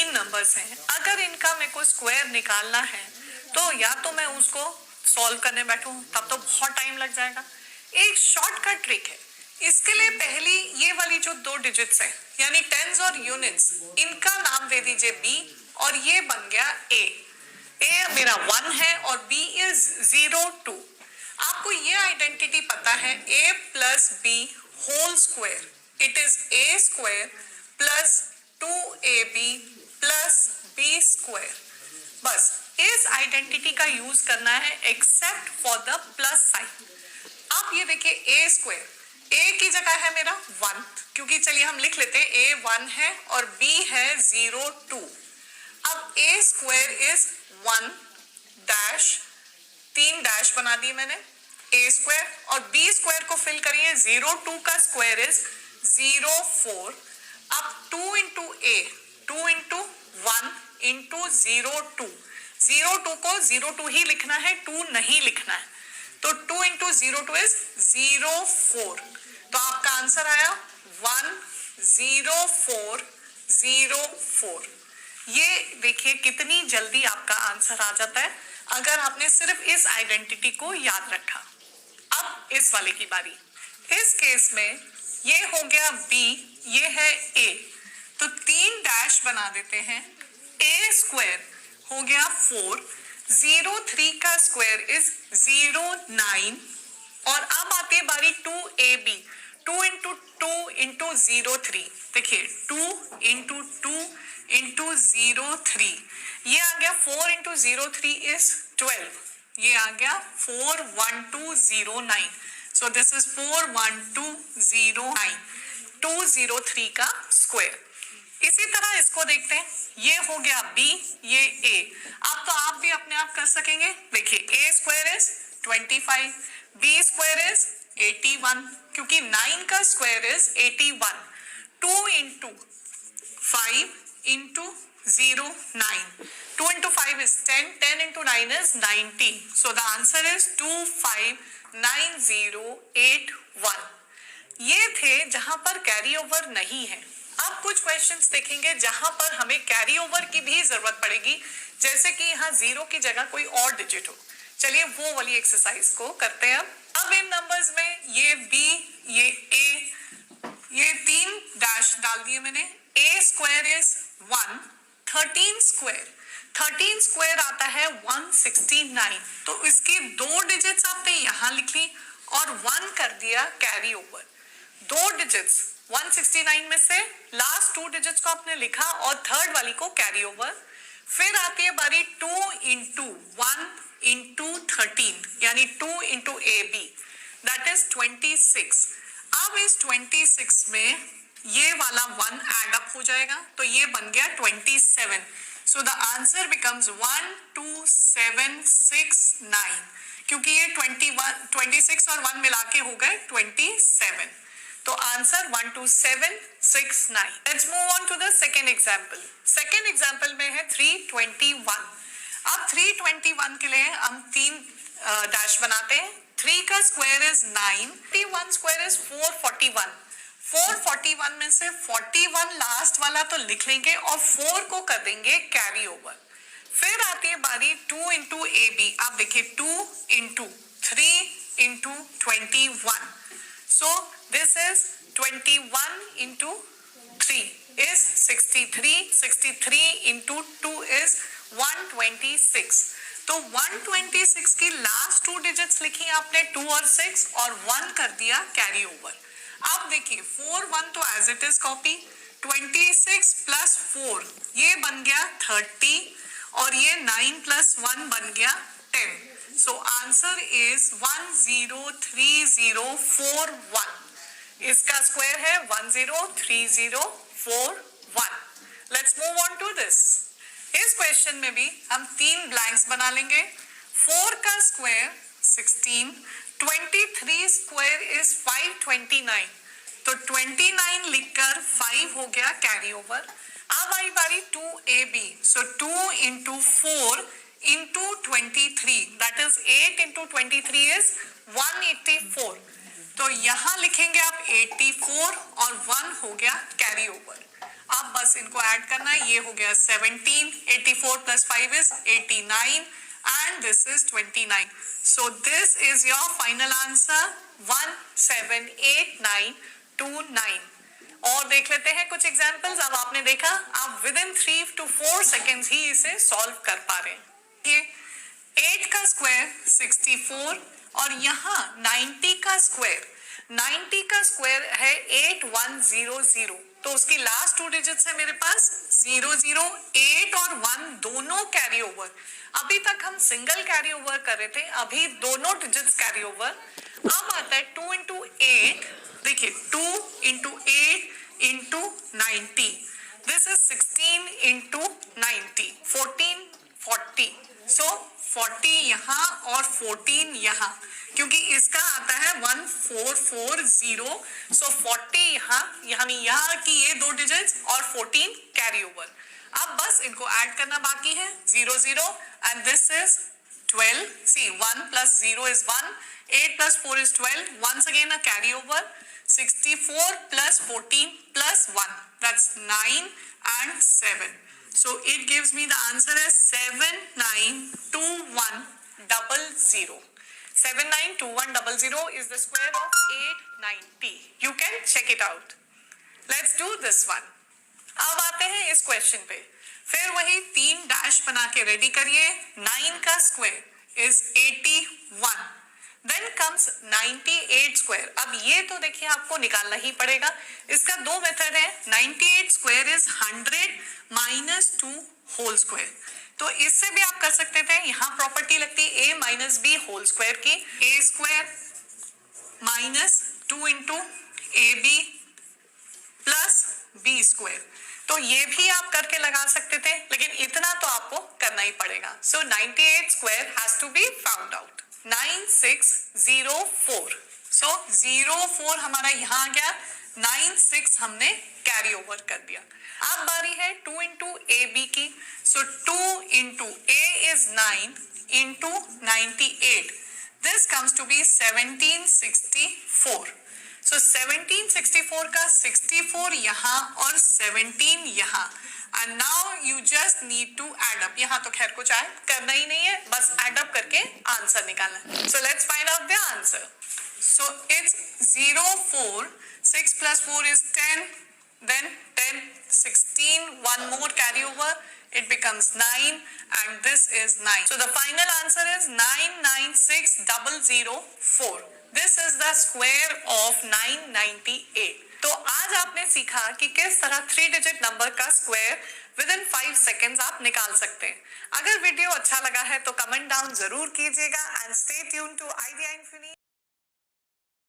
तीन नंबर्स हैं, अगर इनका मेरे को स्क्वायर निकालना है तो या तो मैं उसको सॉल्व करने बैठूं तब तो बहुत टाइम लग जाएगा। एक शॉर्टकट ट्रिक है, इसके लिए पहली ये वाली जो दो डिजिट्स है यानी टेंस और यूनिट्स, इनका नाम दे दीजिए b और ये बन गया a मेरा 1 है और b इज 0 2। आपको ये आइडेंटिटी पता है a plus b whole square, it is a square plus 2ab plus b square. बस इस आइडेंटिटी का यूज करना है except for the plus sign. अब ये देखिए a स्क्वायर, a की जगह है मेरा 1, क्योंकि चलिए हम लिख लेते हैं a 1 है और b है 0 2। अब a square is 1 dash, 3 dash बना दिए मैंने a स्क्वायर, और b स्क्वायर को फिल करिए, 0 2 का स्क्वायर इज 0 4। अब 2 इंटू a, 2 इंटू 1 इंटू 0 2, 0 2 को 0 2 ही लिखना है, 2 नहीं लिखना है, तो 2 इंटू 0 2 इज 0 4। तो आपका आंसर आया 1 0 4 0 4। ये देखिए कितनी जल्दी आपका आंसर आ जाता है अगर आपने सिर्फ इस आइडेंटिटी को याद रखा। अब इस वाले की बारी, इस केस में ये हो गया b, ये है a, तो 3 डैश बना देते हैं, a स्क्वायर हो गया 4, 0 3 का स्क्वायर इज 0 9, और अब आती है बारी 2ab, 2 इंटू 2 इंटू 0 3, देखिए 2 इंटू 2 इंटू 0 3, ये आ गया 4 इंटू 0 3 इज 12, ये आ गया 4 1 2 0 9, सो दिस इज 4 1 2 0 9, 203 का स्क्वायर। इसी तरह इसको देखते हैं, ये हो गया b, ये a। अब तो आप भी अपने आप कर सकेंगे, देखिए a square is 25, b square is 81, क्योंकि 9 का square is 81, 2 into 5 into 0 9, 2 into 5 is 10, 10 into 9 is 90, so the answer is 259081। ये थे जहां पर कैरी ओवर नहीं है। अब कुछ क्वेश्चंस देखेंगे जहां पर हमें कैरी ओवर की भी जरूरत पड़ेगी, जैसे कि यहाँ 0 की जगह कोई और डिजिट हो। चलिए वो वाली एक्सरसाइज को करते हैं। अब इन नंबर्स में ये b, ये a, ये 3 डैश डाल दिए मैंने। a square is 1, 13 square, 13 square आता है 169, तो इसकी 2 डिजिट्स आपने यहाँ लिख ली और 1 कर दिया कैरी ओवर। 2 डिजिट्स 169 में से लास्ट 2 डिजिट्स को आपने लिखा और थर्ड वाली को कैरी ओवर। फिर आती है बारी 2 इंटू 1 इंटू 13, यानी 2 इंटू ab, दैट इज 26। अब इस 26 में ये वाला 1 एड अप हो जाएगा, तो ये बन गया 27, सो द आंसर बिकम्स 1 2 7 6 9, क्योंकि ये 26 और 1 मिला के हो गए 27, तो answer 12769। Let's move on to the second example. Second example में है 321। अब 321 के लिए हम 3 डैश बनाते हैं। 3 का स्क्वायर इज 9, 1 स्क्वायर इज 441, 441 में से 41 लास्ट वाला तो लिख लेंगे और 4 को कर देंगे कैरी ओवर। फिर आती है बारी 2 इंटू ए बी। आप देखिए 2 into 3 into 21, so this is 21 into 3 is 63, 63 into 2 is 126, तो 126 की लास्ट 2 डिजिट्स लिखी आपने 2 और 6 और 1 कर दिया कैरी ओवर। अब देखिए 4 1 तो as it is copy, 26 plus 4 ये बन गया 30 और ये 9 प्लस 1 बन गया 10, so answer is 103041। इसका स्क्वायर है 103041। Let's move on to this. इस क्वेश्चन में भी हम 3 ब्लैंक्स बना लेंगे। 4 का स्क्वायर 16, 23 स्क्वायर इज 529, तो 29 लिखकर 5 हो गया कैरी ओवर। अब आई बारी 2ab, so 2 into 4 into 23, that is 8 into 23 is 184, तो यहाँ लिखेंगे आप 84 और 1 हो गया कैरी ओवर। अब बस इनको ऐड करना है, ये हो गया 17, 84 plus 5 is 89 and this is 29. So this is your final answer 178929. और देख लेते हैं कुछ एग्जाम्पल्स। अब आपने देखा आप विद इन 3 to 4 सेकेंड्स ही इसे सॉल्व कर पा रहे हैं। ये 8 का स्क्वायर 64 और यहाँ 90 का स्क्वायर, 90 का स्क्वायर है 8100, तो उसकी लास्ट 2 डिजिट्स है मेरे पास 00, 8 और 1 दोनों कैरी ओवर। अभी तक हम सिंगल कैरी ओवर कर रहे थे, अभी दोनों डिजिट्स कैरी ओवर। अब आता है 2 into 8, देखिए 2 into 8 into 90, this is 16 into 90, 14, 40, सो 40 यहाँ और 14 यहाँ, क्योंकि इसका आता है 1440, सो 40 यहाँ, यानी यहाँ की ये 2 डिजिट्स और 14 कैरी ओवर। अब बस इनको ऐड करना बाकी है, 0 0 and this is 12. See, 1 plus 0 is 1, 8 plus 4 is 12, once again a carry over, 64 plus 14 plus 1, that's 9 and 7. So it gives me the answer as 792100. 792100 is the square of 890. You can check it out. Let's do this one. अब आते हैं इस question पे, फिर वही 3 dash बना के ready करिए। 9 का square is 81, then comes 98 square. अब ये तो देखिए आपको निकालना ही पड़ेगा, इसका 2 मेथड है। 98 square is 100 minus 2 whole square, तो इससे भी आप कर सकते थे। यहाँ प्रॉपर्टी लगती है a minus b whole square की, a square minus 2 into ab plus b square, तो ये भी आप करके लगा सकते थे, लेकिन इतना तो आपको करना ही पड़ेगा। So 98 square has to be found out. 9604, so 04 हमारा यहाँ आ गया, 96 हमने कैरी ओवर कर दिया। अब बारी है 2 into ab की, सो 2 into a is 9 into 98, this comes to be 1764. So 1764 का 64 यहाँ और 17 यहाँ, and now you just need to add up. यहाँ तो खैर कुछ ऐड करना ही नहीं है, बस add up करके आंसर निकालना है। So let's find out the answer. So it's 04, 6 plus 4 is 10, then 10, 16, one more carry over, it becomes 9, and this is 9. So the final answer is 996004. This is the square of 998. तो आज आपने सीखा कि किस तरह 3 digit number का square with in 5 seconds आप निकाल सकते हैं। अगर वीडियो अच्छा लगा है तो कमेंट डाउन जरूर कीजिएगा and stay tune to Idea infinity.